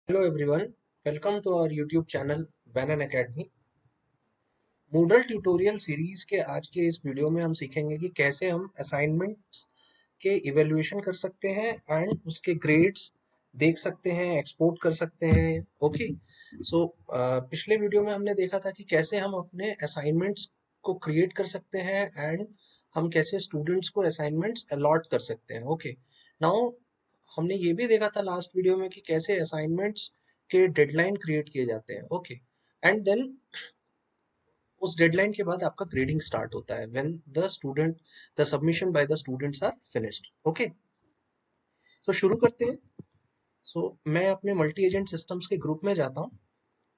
Hello everyone, welcome to our YouTube channel Banyan Academy। Moodle tutorial series के आज के इस वीडियो में हम सीखेंगे कि कैसे हम असाइनमेंट्स के इवेल्युएशन कर सकते हैं एंड उसके ग्रेड्स देख सकते हैं, एक्सपोर्ट कर सकते हैं। ओके, सो पिछले वीडियो में हमने देखा था कि कैसे हम अपने असाइनमेंट्स को क्रिएट कर सकते हैं एंड हम कैसे स्टूडेंट्स को असाइनमेंट्स अलॉट कर सकते हैं। ओके, नाउ हमने ये भी देखा था लास्ट वीडियो में कि कैसे असाइनमेंट्स के डेडलाइन क्रिएट किए जाते हैं। ओके, एंड देन उस डेडलाइन के बाद आपका ग्रेडिंग स्टार्ट होता है when the submission by the students are finished. Okay, तो शुरू करते हैं। सो मैं अपने मल्टी एजेंट सिस्टम्स के ग्रुप में जाता हूँ।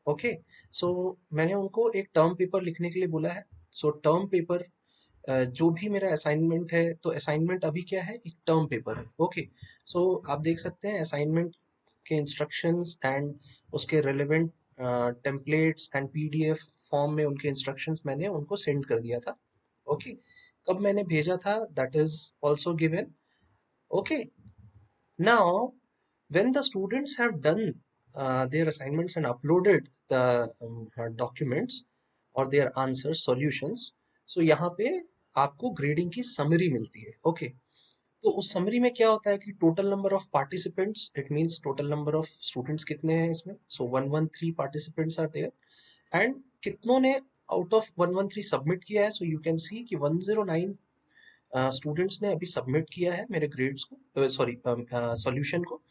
ओके, सो मैंने उनको एक टर्म पेपर लिखने के लिए बोला है। सो टर्म पेपर जो भी मेरा असाइनमेंट है, तो असाइनमेंट अभी क्या है, एक टर्म पेपर है। ओके, सो आप देख सकते हैं असाइनमेंट के इंस्ट्रक्शंस एंड उसके relevant templates and PDF form में उनके इंस्ट्रक्शंस मैंने उनको सेंड कर दिया था। ओके, कब मैंने भेजा था that is also given. Okay, now when the students have done their assignments and uploaded the documents और their answers solutions, so यहाँ पे आपको ग्रेडिंग की समरी मिलती है। ओके, तो उस समरी में क्या होता है कि total number of participants, it means total number of students कितने हैं इसमें। सो 113 पार्टिसिपेंट्स आर देयर एंड कितनों ने आउट ऑफ 113 सबमिट किया है। सो यू कैन सी कि 109 स्टूडेंट्स ने अभी सबमिट किया है मेरे ग्रेड्स को, सॉरी सॉल्यूशन को।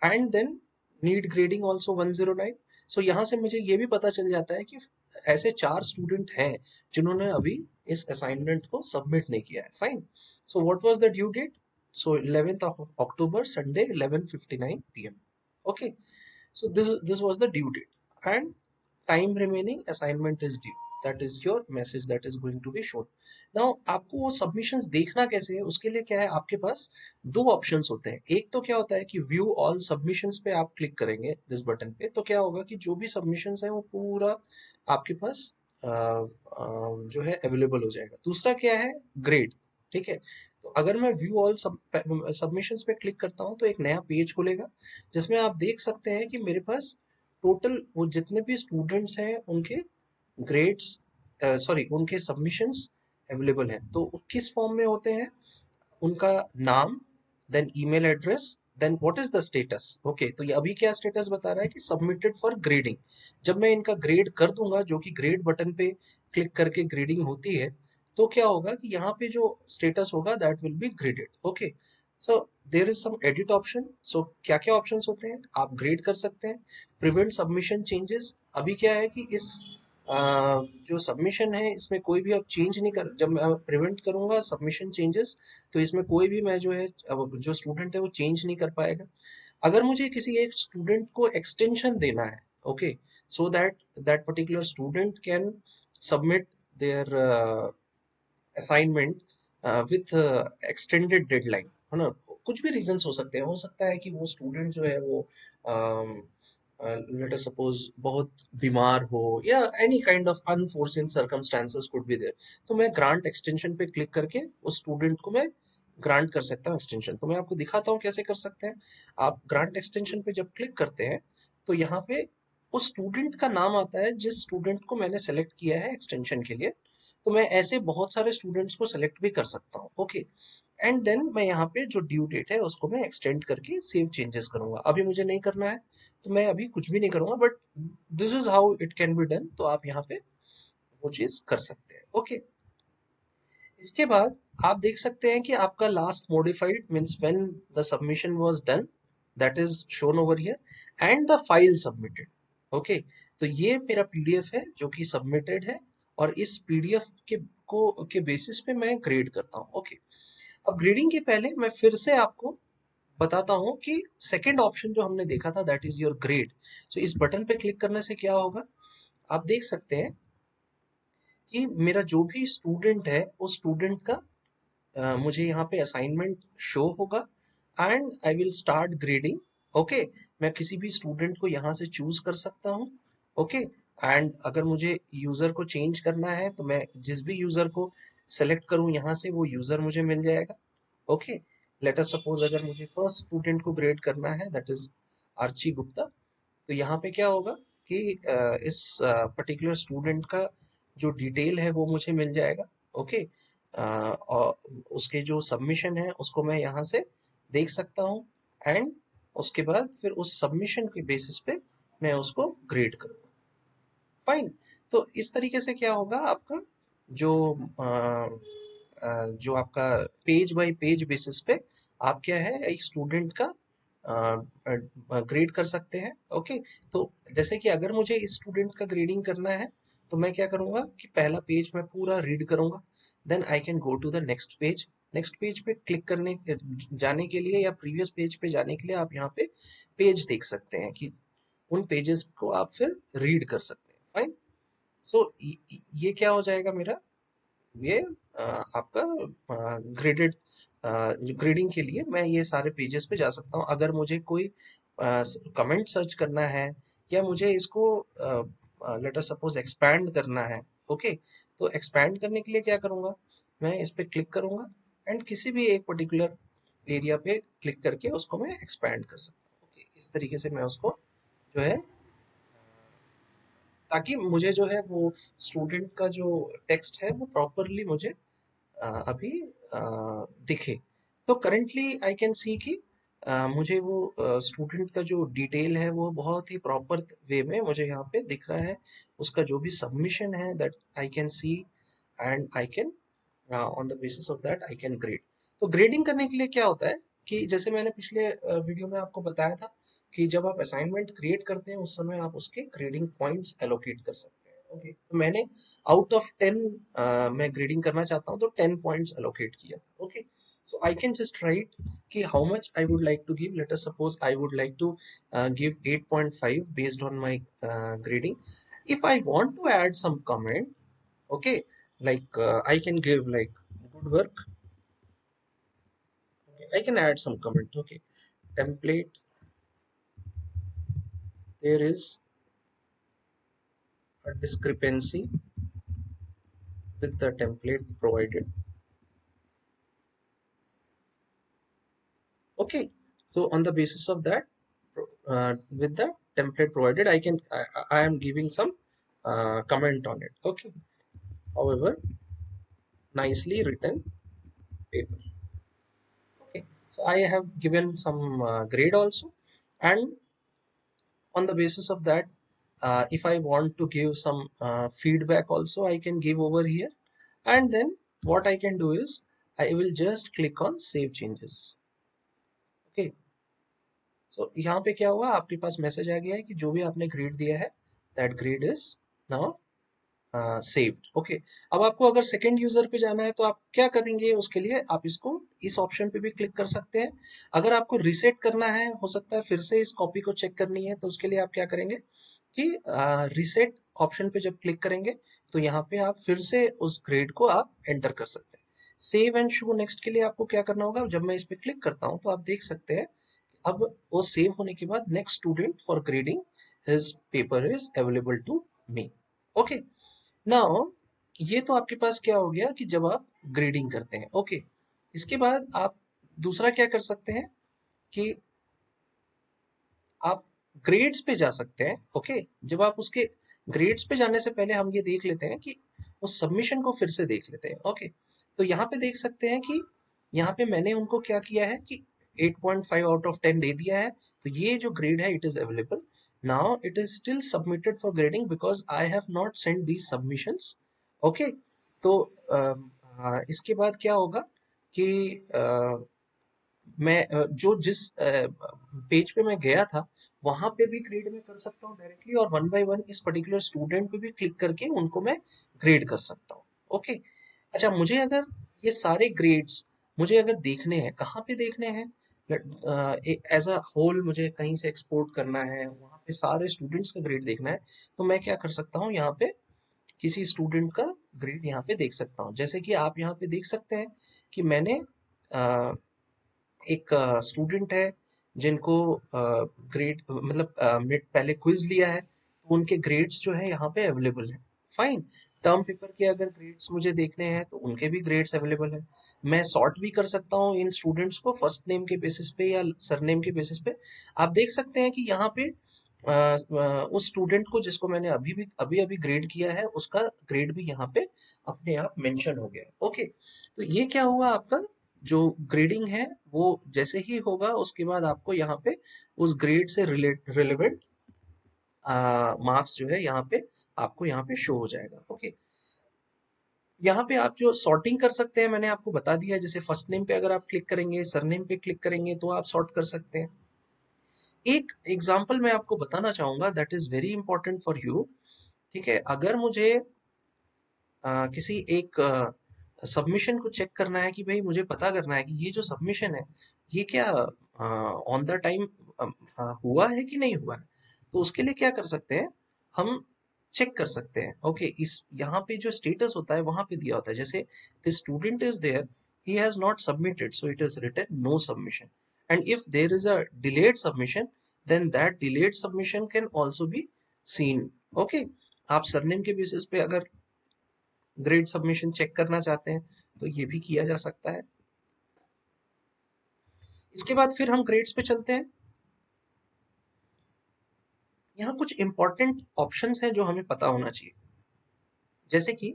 And then need grading also 109। So यहाँ से मुझे ये भी पता चल जाता है कि ऐसे 4 स्टूडेंट हैं जिन्होंने अभी इस असाइनमेंट को सबमिट नहीं किया है। Fine, so what was the due date? So 11th of October, Sunday 11:59 PM। Okay, so this was the due date and time remaining assignment is due, that is your message that is going to be shown। now आपको वो submissions देखना कैसे है, उसके लिए क्या है, आपके पास दो ऑप्शंस होते हैं। एक तो क्या होता है कि व्यू ऑल सबमिशंस पे आप क्लिक करेंगे दिस बटन पे, तो क्या होगा कि जो भी सबमिशंस है वो पूरा आपके पास जो है अवेलेबल हो जाएगा। दूसरा क्या है, ग्रेड। ठीक है, तो अगर मैं व्यू ऑल सबमिशंस पे क्लिक करता हूँ तो एक नया पेज खुलेगा जिसमें आप देख सकते हैं कि मेरे पास टोटल वो जितने भी स्टूडेंट्स हैं उनके ग्रेड्स, सॉरी उनके सबमिशंस अवेलेबल हैं। तो किस फॉर्म में होते हैं, उनका नाम, then email address, then what is the status. Okay, तो ये अभी क्या स्टेटस बता रहा है कि सबमिटेड फॉर ग्रेडिंग। जब मैं इनका ग्रेड कर दूंगा, जो कि ग्रेड बटन पे क्लिक करके ग्रेडिंग होती है, तो क्या होगा कि यहाँ पे जो स्टेटस होगा that will be graded. Okay, so there is some edit option. सो क्या क्या ऑप्शंस होते हैं, आप ग्रेड कर सकते हैं। प्रिवेंट सबमिशन चेंजेस, अभी क्या है कि इस जो सबमिशन है इसमें कोई भी अब चेंज नहीं कर, जब मैं प्रिवेंट करूंगा सबमिशन चेंजेस, तो इसमें कोई भी मैं जो है जो स्टूडेंट है वो चेंज नहीं कर पाएगा। अगर मुझे किसी एक स्टूडेंट को एक्सटेंशन देना है, okay, so that that particular student can submit there assignment with extended deadline, है ना। कुछ भी रीजंस हो सकते हैं, हो सकता है कि वो स्टूडेंट जो है वो लेट अस सपोज बहुत बीमार हो या any kind of unforeseen circumstances could be there, तो मैं ग्रांट एक्सटेंशन पे क्लिक करके उस स्टूडेंट को मैं ग्रांट कर सकता हूँ एक्सटेंशन। तो मैं आपको दिखाता हूँ कैसे कर सकते हैं। आप ग्रांट एक्सटेंशन पे जब क्लिक करते हैं तो यहाँ पे उस स्टूडेंट का नाम आता है जिस स्टूडेंट को मैंने सेलेक्ट किया है एक्सटेंशन के लिए। तो मैं ऐसे बहुत सारे स्टूडेंट्स को सेलेक्ट भी कर सकता हूँ। ओके, एंड देन मैं यहाँ पे जो ड्यू डेट है उसको मैं एक्सटेंड करके सेव चेंजेस करूंगा। अभी मुझे नहीं करना है तो मैं अभी कुछ भी नहीं करूंगा, but this is how it can be done. तो आप यहाँ पे वो चीज कर सकते हैं। ओके, इसके बाद आप देख सकते हैं कि आपका last modified means when the submission was done, that is shown over here and the file submitted. Okay, तो ये मेरा पीडीएफ है जो कि सबमिटेड है और इस पीडीएफ के बेसिस पे मैं ग्रेड करता हूँ। ओके, अब ग्रेडिंग के पहले मैं फिर से आपको बताता हूँ कि सेकंड ऑप्शन जो हमने देखा था दैट इज योर ग्रेड। सो इस बटन पे क्लिक करने से क्या होगा, आप देख सकते हैं कि मेरा जो भी स्टूडेंट है उस स्टूडेंट का मुझे यहाँ पे असाइनमेंट शो होगा and I will start grading. Okay, मैं किसी भी स्टूडेंट को यहाँ से चूज कर सकता हूँ। ओके, एंड अगर मुझे यूजर को चेंज करना है तो मैं जिस भी यूजर को सेलेक्ट करूँ यहाँ से वो यूजर मुझे मिल जाएगा। ओके, लेट अस सपोज अगर मुझे फर्स्ट स्टूडेंट को ग्रेड करना है दैट इज आर्ची गुप्ता, तो यहाँ पे क्या होगा कि इस पर्टिकुलर स्टूडेंट का जो डिटेल है वो मुझे मिल जाएगा। ओके, और उसके जो सबमिशन है उसको मैं यहाँ से देख सकता हूँ, एंड उसके बाद फिर उस सबमिशन के बेसिस पे मैं उसको ग्रेड करूँगा। फाइन। तो इस तरीके से क्या होगा, आपका जो जो आपका पेज बाय पेज बेसिस पे आप क्या है, एक स्टूडेंट का ग्रेड कर सकते हैं। ओके, तो जैसे कि अगर मुझे इस स्टूडेंट का ग्रेडिंग करना है तो मैं क्या करूंगा कि पहला पेज मैं पूरा रीड करूंगा, then I can go to the next page. Next page पे क्लिक करने जाने के लिए या प्रीवियस पेज पे जाने के लिए आप यहाँ पे पेज देख सकते हैं कि उन पेजेस को आप फिर रीड कर सकते हैं। फाइन। सो ये क्या हो जाएगा मेरा, ये आपका ग्रेडेड, ग्रेडिंग के लिए मैं ये सारे पेजेस पे जा सकता हूँ। अगर मुझे कोई कमेंट सर्च करना है या मुझे इसको लेट अस सपोज एक्सपैंड करना है, ओके, तो एक्सपैंड करने के लिए क्या करूँगा, मैं इस पे क्लिक करूँगा एंड किसी भी एक पर्टिकुलर एरिया पे क्लिक करके उसको मैं एक्सपैंड कर सकता हूँ। ओके, इस तरीके से मैं उसको जो है, ताकि मुझे जो है वो स्टूडेंट का जो टेक्स्ट है वो प्रॉपरली मुझे अभी अ, दिखे। तो करेंटली आई कैन सी कि मुझे वो स्टूडेंट का जो डिटेल है वो बहुत ही प्रॉपर वे में मुझे यहाँ पे दिख रहा है। उसका जो भी सबमिशन है that I can see, and I can on the basis of that I can grade. तो ग्रेडिंग करने के लिए क्या होता है कि जैसे मैंने पिछले वीडियो में आपको बताया था कि जब आप असाइनमेंट क्रिएट करते हैं उस समय आप उसके ग्रेडिंग पॉइंट्स एलोकेट कर सकते हैं। ओके, तो मैंने आउट ऑफ 10 मैं ग्रेडिंग करना चाहता हूँ तो 10 पॉइंट्स एलोकेट किया। Okay, so I can just write कि how much I would like to give. Let us suppose I would like to give 8.5 based on my grading. If I want to add some comment, okay, like I can give like good work. Okay, I can add some comment. Okay, template. There is a discrepancy with the template provided. Okay, so on the basis of that, with the template provided, I am giving some comment on it. Okay, however, nicely written paper. Okay, so I have given some grade also, and on the basis of that, if I want to give some feedback also, I can give over here, and then what I can do is I will just click on save changes. Okay, so यहाँ पे क्या हुआ, आपके पास message आ गया है कि जो भी आपने ग्रेड दिया है that grade is now saved. Okay, अब आपको अगर सेकेंड यूजर पे जाना है तो आप क्या करेंगे, उसके लिए आप इसको इस ऑप्शन पे भी क्लिक कर सकते हैं। अगर आपको रिसेट करना है, हो सकता है फिर से इस कॉपी को चेक करनी है, तो उसके लिए आप क्या करेंगे कि रिसेट ऑप्शन पे जब क्लिक करेंगे तो यहाँ पे आप फिर से उस ग्रेड को आप एंटर कर सकते हैं। सेव एंड शो नेक्स्ट के लिए आपको क्या करना होगा, जब मैं इस पे क्लिक करता हूँ तो आप देख सकते हैं अब वो सेव होने के बाद next student for grading his paper is available to me. Okay, now ये तो आपके पास क्या हो गया कि जब आप ग्रेडिंग करते हैं। ओके, इसके बाद आप दूसरा क्या कर सकते हैं कि आप ग्रेड्स पे जा सकते हैं। ओके, जब आप उसके ग्रेड्स पे जाने से पहले हम ये देख लेते हैं कि उस सबमिशन को फिर से देख लेते हैं। ओके, तो यहाँ पे देख सकते हैं कि यहाँ पे मैंने उनको क्या किया है कि 8.5 आउट ऑफ 10 दे दिया है, तो ये जो ग्रेड है it is available now, it is still submitted for grading because I have not send these submissions. Okay, तो इसके बाद क्या होगा कि मैं जो जिस पेज पे मैं गया था वहां पे भी ग्रेड में कर सकता हूँ डायरेक्टली, और वन बाय वन इस पर्टिकुलर स्टूडेंट पे भी क्लिक करके उनको मैं ग्रेड कर सकता हूँ। ओके, अच्छा, मुझे अगर ये सारे ग्रेड्स मुझे अगर देखने हैं, कहाँ पे देखने हैं, एज अ होल मुझे कहीं से एक्सपोर्ट करना है, वहाँ पे सारे स्टूडेंट्स का ग्रेड देखना है, तो मैं क्या कर सकता हूँ, यहाँ पे किसी स्टूडेंट का ग्रेड यहाँ पे देख सकता हूँ। जैसे कि आप यहाँ पे देख सकते हैं कि मैंने एक स्टूडेंट है जिनको ग्रेड मतलब पहले क्विज लिया है, तो उनके ग्रेड्स जो है यहाँ पे अवेलेबल है। फाइन। टर्म पेपर के अगर ग्रेड्स मुझे देखने हैं तो उनके भी ग्रेड्स अवेलेबल है। मैं सॉर्ट भी कर सकता हूँ इन स्टूडेंट्स को फर्स्ट नेम के बेसिस पे या सरनेम के बेसिस पे। आप देख सकते हैं कि यहाँ पे उस स्टूडेंट को जिसको मैंने अभी अभी ग्रेड किया है उसका ग्रेड भी यहाँ पे अपने आप मेंशन हो गया। ओके, तो ये क्या हुआ, आपका जो ग्रेडिंग है वो जैसे ही होगा उसके बाद आपको यहाँ पे उस ग्रेड से रिलेवेंट मार्क्स जो है यहाँ पे आपको यहाँ पे शो हो जाएगा। ओके, यहाँ पे आप जो सॉर्टिंग कर सकते हैं मैंने आपको बता दिया, जैसे फर्स्ट नेम पे अगर आप क्लिक करेंगे, सरनेम पे क्लिक करेंगे तो आप सॉर्ट कर सकते हैं। एक एग्जांपल मैं आपको बताना चाहूंगा that is very important for you. ठीक है, अगर मुझे किसी एक सबमिशन को चेक करना है कि भाई मुझे पता करना है कि ये जो सबमिशन है ये क्या ऑन द टाइम हुआ है कि नहीं हुआ है, तो उसके लिए क्या कर सकते हैं, हम चेक कर सकते हैं। ओके, इस यहाँ पे जो स्टेटस होता है वहां पे दिया होता है, जैसे the student is there, he has not submitted so it is written no submission, and if there is a delayed submission then that delayed submission can also be seen. Okay, आप surname के basis पे अगर grade submission check करना चाहते हैं तो ये भी किया जा सकता है। इसके बाद फिर हम ग्रेड्स पे चलते हैं। यहाँ कुछ इंपॉर्टेंट ऑप्शंस हैं जो हमें पता होना चाहिए, जैसे कि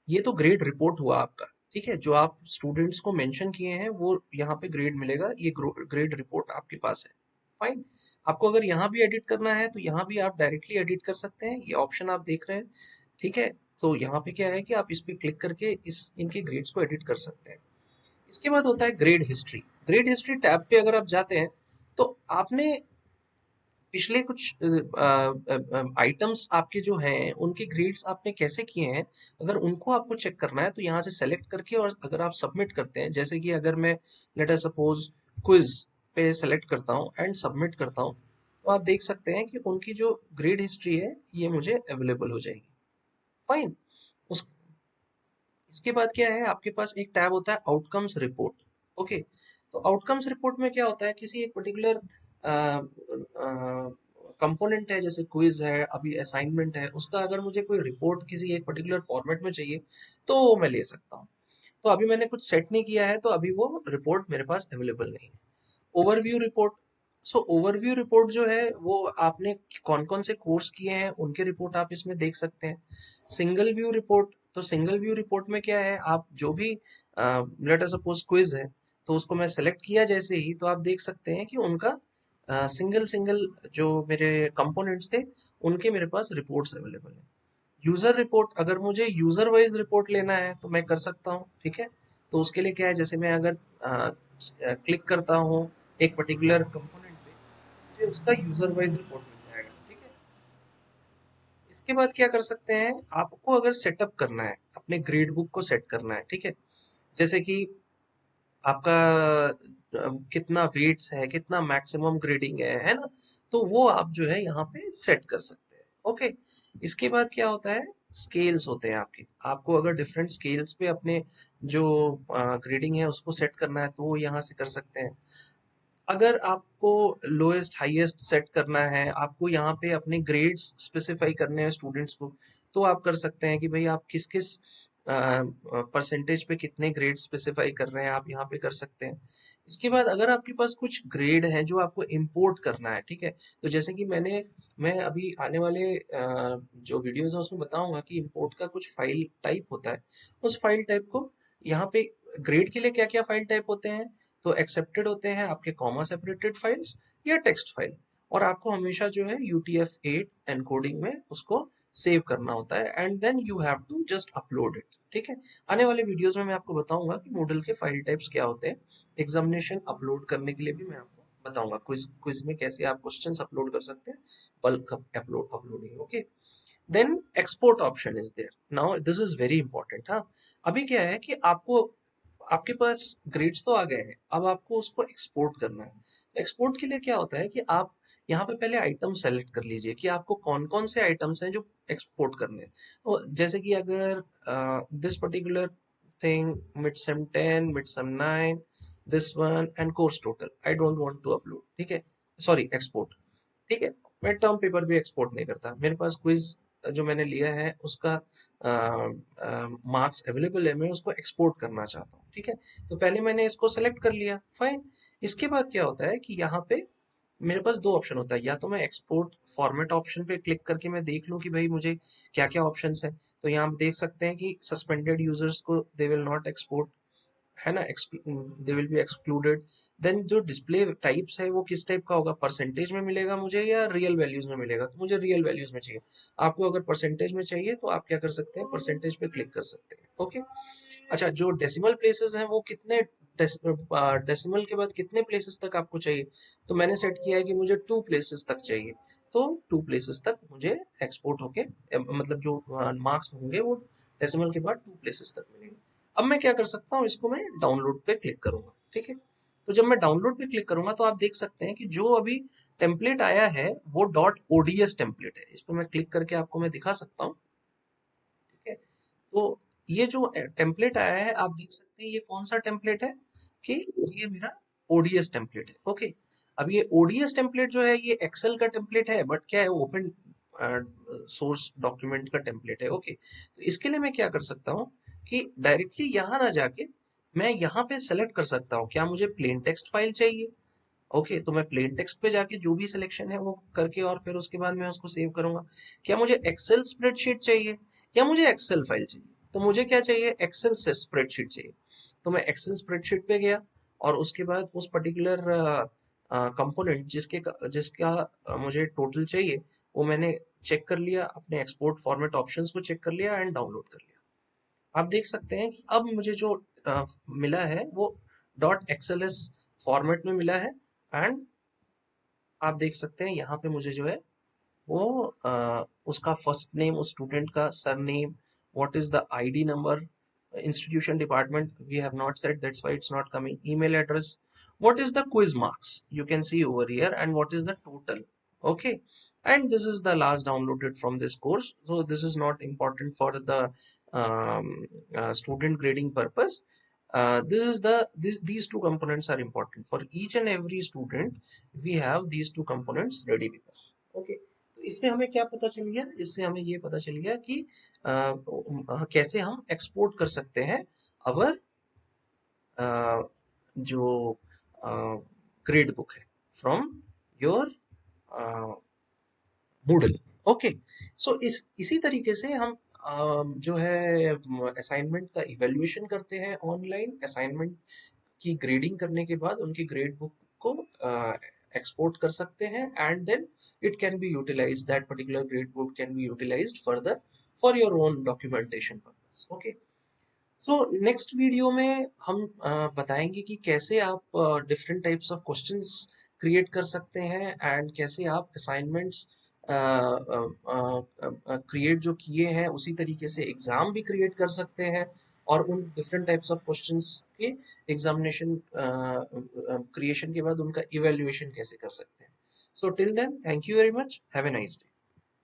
ये तो ग्रेड रिपोर्ट हुआ आपका, ठीक है, जो आप स्टूडेंट्स को मेंशन किए हैं वो यहाँ पे ग्रेड मिलेगा, ये ग्रेड रिपोर्ट आपके पास है। फाइन, आपको अगर यहाँ भी एडिट करना है तो यहाँ भी आप डायरेक्टली एडिट कर सकते हैं, ये ऑप्शन आप देख रहे हैं। ठीक है, तो यहाँ पे क्या है कि आप इस पे क्लिक करके इस इनके ग्रेड्स को एडिट कर सकते हैं। इसके बाद होता है grade history. Grade history tab पे अगर आप जाते हैं तो आपने पिछले कुछ आइटम्स आपके जो हैं उनके ग्रेड्स आपने कैसे किए हैं, अगर उनको आपको चेक करना है तो यहाँ से सेलेक्ट करके और अगर आप सबमिट करते हैं, जैसे कि अगर मैं लेट अस सपोज क्विज पे सेलेक्ट करता हूँ एंड सबमिट करता हूँ, तो आप देख सकते हैं कि उनकी जो ग्रेड हिस्ट्री है ये मुझे अवेलेबल हो जाएगी। फाइन, उस इसके बाद क्या है, आपके पास एक टैब होता है आउटकम्स रिपोर्ट। ओके, तो आउटकम्स रिपोर्ट में क्या होता है, किसी एक पर्टिकुलर कंपोनेंट है, जैसे क्विज है, अभी असाइनमेंट है, उसका अगर मुझे कोई रिपोर्ट किसी एक पर्टिकुलर फॉर्मेट में चाहिए तो वो मैं ले सकता हूँ। तो अभी मैंने कुछ सेट नहीं किया है तो अभी वो रिपोर्ट मेरे पास अवेलेबल नहीं है। ओवरव्यू रिपोर्ट, सो ओवरव्यू रिपोर्ट जो है वो आपने कौन कौन से कोर्स किए हैं उनके रिपोर्ट आप इसमें देख सकते हैं। सिंगल व्यू रिपोर्ट, तो सिंगल व्यू रिपोर्ट में क्या है, आप जो भी लेट अस सपोज क्विज है तो उसको मैं सेलेक्ट किया जैसे ही तो आप देख सकते हैं कि उनका सिंगल सिंगल जो मेरे कंपोनेंट्स थे उनके मेरे पास रिपोर्ट्स अवेलेबल है। यूजर रिपोर्ट, अगर मुझे यूजर वाइज रिपोर्ट लेना है तो मैं कर सकता हूँ। ठीक है, तो उसके लिए क्या है, जैसे मैं अगर क्लिक करता हूँ एक पर्टिकुलर कंपोनेंट पे, मुझे उसका यूजर वाइज रिपोर्ट मिल जाएगा। ठीक है, इसके बाद क्या कर सकते हैं, आपको अगर सेटअप करना है, अपने ग्रेड बुक को सेट करना है, ठीक है, जैसे कि आपका कितना वेट्स है, कितना मैक्सिमम ग्रेडिंग है ना, तो वो आप जो है यहाँ पे सेट कर सकते हैं। ओके, इसके बाद क्या होता है, स्केल्स होते हैं आपके, आपको अगर डिफरेंट स्केल्स पे अपने जो ग्रेडिंग है उसको सेट करना है तो वो यहाँ से कर सकते हैं। अगर आपको लोएस्ट हाईएस्ट सेट करना है, आपको यहाँ पे अपने ग्रेड्स स्पेसिफाई करने हैं स्टूडेंट्स को, तो आप कर सकते हैं कि भाई आप किस किस परसेंटेज पे कितने ग्रेड स्पेसिफाई कर रहे हैं, आप यहाँ पे कर सकते हैं। इसके बाद अगर आपके पास कुछ ग्रेड है जो आपको इंपोर्ट करना है, ठीक है, तो जैसे कि मैं अभी आने वाले जो वीडियोस है उसमें बताऊंगा कि इंपोर्ट का कुछ फाइल टाइप होता है, उस फाइल टाइप को यहाँ पे ग्रेड के लिए क्या क्या फाइल टाइप होते हैं, तो एक्सेप्टेड होते हैं आपके कॉमा सेपरेटेड फाइल्स या टेक्स्ट फाइल, और आपको हमेशा जो है UTF-8 एनकोडिंग में उसको सेव करना होता है and then you have to just upload it. ठीक है, आने वाले वीडियोस में मैं आपको बताऊंगा कि मॉडल के फाइल टाइप्स क्या होते हैं, एग्जामिनेशन अपलोड करने के लिए भी मैं आपको बताऊंगा, क्विज क्विज में कैसे आप क्वेश्चंस अपलोड कर सकते हैं, bulk uploading. Okay, then export option is there, now this is very important. हाँ, अभी क्या है कि आपको आपके पास ग्रेड्स तो आ गए हैं, अब आपको उसको एक्सपोर्ट करना है। एक्सपोर्ट के लिए क्या होता है कि आप यहाँ पे पहले आइटम सेलेक्ट कर लीजिए कि आपको कौन कौन से आइटम्स हैं जो एक्सपोर्ट करने हैं। तो जैसे कि अगर this particular thing, mid sem 10, mid sem 9, this one and course total I don't want to upload, ठीक है, सॉरी एक्सपोर्ट। ठीक है, मैं टर्म पेपर भी एक्सपोर्ट नहीं करता, मेरे पास क्विज जो मैंने लिया है उसका मार्क्स अवेलेबल है, मैं उसको एक्सपोर्ट करना चाहता हूँ। ठीक है, तो पहले मैंने इसको सेलेक्ट कर लिया, फाइन। इसके बाद क्या होता है कि यहाँ पे मेरे पास दो ऑप्शन होता है, या तो मैं एक्सपोर्ट फॉर्मेट ऑप्शन पे क्लिक करके मैं देख लूं कि भाई मुझे क्या क्या ऑप्शंस हैं। तो यहाँ आप देख सकते हैं कि सस्पेंडेड यूजर्स को दे विल नॉट एक्सपोर्ट, है ना, they will be excluded. Then जो डिस्प्ले टाइप्स है वो किस टाइप का होगा, परसेंटेज में मिलेगा मुझे या रियल वैल्यूज में मिलेगा, तो मुझे रियल वैल्यूज में चाहिए। आपको अगर परसेंटेज में चाहिए तो आप क्या कर सकते हैं, परसेंटेज पे क्लिक कर सकते हैं। ओके। अच्छा, जो डेसिमल प्लेसेस हैं वो कितने, डेसिमल के बाद कितने प्लेसेस तक आपको चाहिए, तो मैंने सेट किया है कि मुझे 2 प्लेसेस तक चाहिए। तो 2 प्लेसेस तक मुझे एक्सपोर्ट होके मतलब जो मार्क्स होंगे वो डेसिमल के बाद 2 प्लेसेस तक मिलेंगे। अब मैं क्या कर सकता हूँ, इसको मैं डाउनलोड पे क्लिक करूंगा, ठीक है। तो जब मैं डाउनलोड पे क्लिक करूंगा तो आप देख सकते हैं कि जो अभी टेम्पलेट आया है वो डॉट ओडीएस टेम्पलेट है। इस पर मैं क्लिक करके आपको मैं दिखा सकता हूँ, ठीक है। तो ये जो टेम्पलेट आया है आप देख सकते हैं ये कौन सा टेम्पलेट है, कि ये मेरा ओडीएस टेम्पलेट है। ओके। अब ये ओडीएस टेम्पलेट जो है ये एक्सेल का टेम्पलेट है, बट क्या है, ओपन सोर्स डॉक्यूमेंट का टेम्पलेट है। ओके। तो इसके लिए मैं क्या कर सकता हूँ कि डायरेक्टली यहाँ ना जाके मैं यहाँ पे सेलेक्ट कर सकता हूँ, क्या मुझे प्लेन टेक्स्ट फाइल चाहिए। ओके, तो मैं प्लेन टेक्स्ट पे जाके जो भी सिलेक्शन है वो करके और फिर उसके बाद मैं उसको सेव करूंगा। क्या मुझे एक्सेल स्प्रेडशीट चाहिए या मुझे एक्सेल फाइल चाहिए, तो मुझे क्या चाहिए, एक्सेल से स्प्रेडशीट चाहिए। तो मैं एक्सेल स्प्रेडशीट पे गया और उसके बाद उस पर्टिकुलर कंपोनेंट जिसका मुझे टोटल चाहिए वो मैंने चेक कर लिया, अपने एक्सपोर्ट फॉर्मेट ऑप्शंस को चेक कर लिया एंड डाउनलोड कर लिया। आप देख सकते हैं कि अब मुझे जो मिला है वो डॉट एक्सएलएस फॉर्मेट में मिला है। एंड आप देख सकते हैं यहाँ पे मुझे जो है वो उसका फर्स्ट नेम, उस स्टूडेंट का sir name, what is the ID number, institution department we have not said, that's why it's not coming, email address, what is the quiz marks you can see over here, and what is the total. Okay. And this is the last downloaded from this course, so this is not important for the student grading purpose. These two components are important for each and every student. We have these two components ready with us. Okay. तो इससे हमें क्या पता चल गया, इससे हमें ये पता चल गया कि कैसे हम एक्सपोर्ट कर सकते हैं अवर जो ग्रेड बुक है फ्रॉम योर मूडल। ओके। सो इसी तरीके से हम जो है असाइनमेंट का इवेल्युएशन करते हैं ऑनलाइन। असाइनमेंट की ग्रेडिंग करने के बाद उनकी ग्रेड बुक को एक्सपोर्ट कर सकते हैं and then it can be utilize, that particular grade book can be utilized further for your own documentation purpose. Okay. So next video में हम बताएंगे कि कैसे आप different types of questions create कर सकते हैं एंड कैसे आप असाइनमेंट्स क्रिएट जो किए हैं उसी तरीके से एग्जाम भी क्रिएट कर सकते हैं और उन डिफरेंट टाइप्स ऑफ क्वेश्चंस के एग्जामिनेशन क्रिएशन के बाद उनका इवेल्युएशन कैसे कर सकते हैं। So till then, thank you very much, have a nice day.